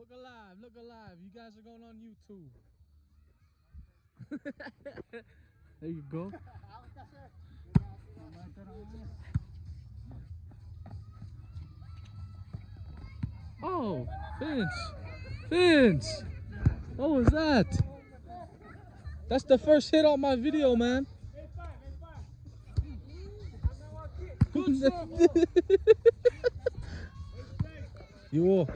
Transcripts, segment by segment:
Look alive, look alive. You guys are going on YouTube. There you go. Oh, Finch. Finch. What was that? That's the first hit on my video, man. Yo,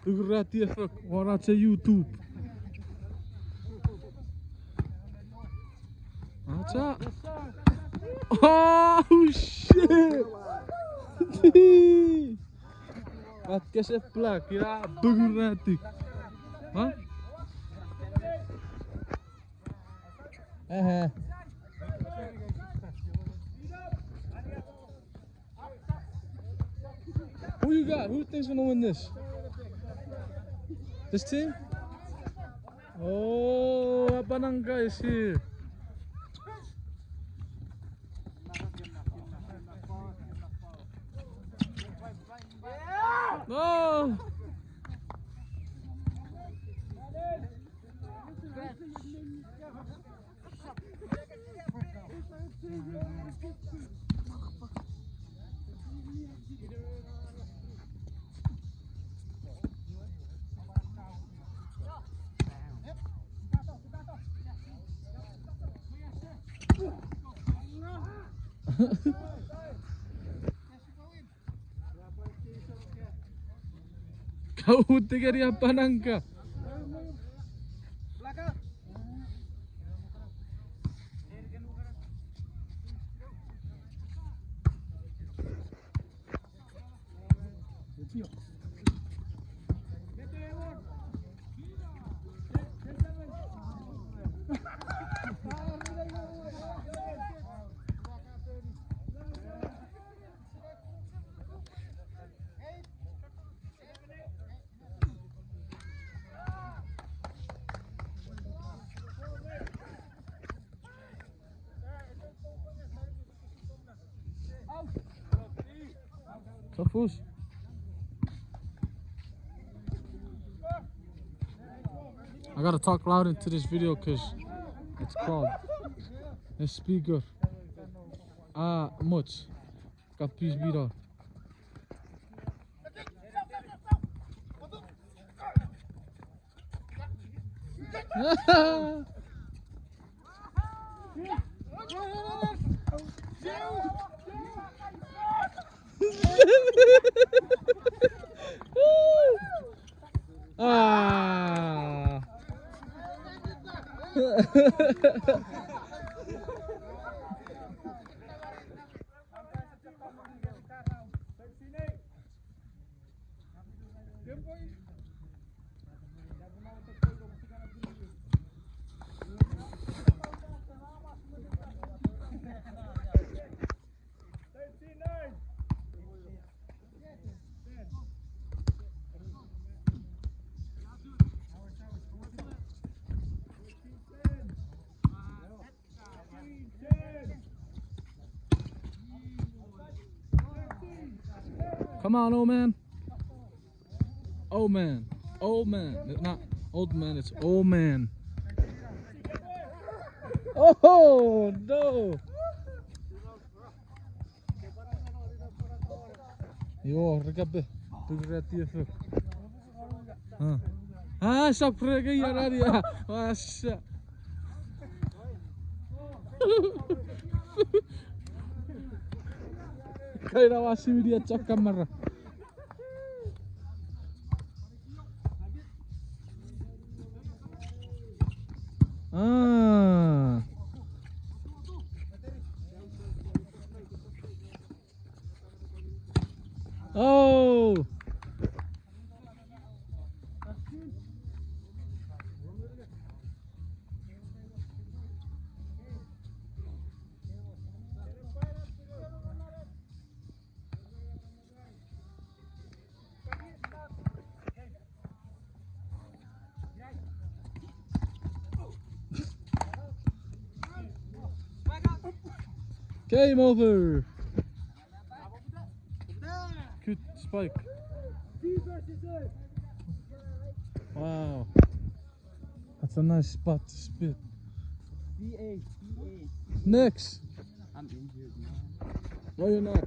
look at that. Watch YouTube. Watch out. Oh, shit. Wat kes je plak? Ja, buggerati. Huh? Who you got? Who thinks gonna win this? This team? Oh, Apananga is here. No! Kau tiga dia Panangka. Tafus. I gotta talk loud into this video because it's called a speaker. Much. Kapis bira. Ah. Come on, old man. Old man. Old man. It's not old man, it's old man. Oh, no. Yo, regabe. Regabe. Ah, sapre ke yara dia. Masya. Kayak masih dia cak kamera. Ah. Oh. Game over. Good spike. Wow. That's a nice spot to spit. BA. Next. I'm injured now. No, you're not.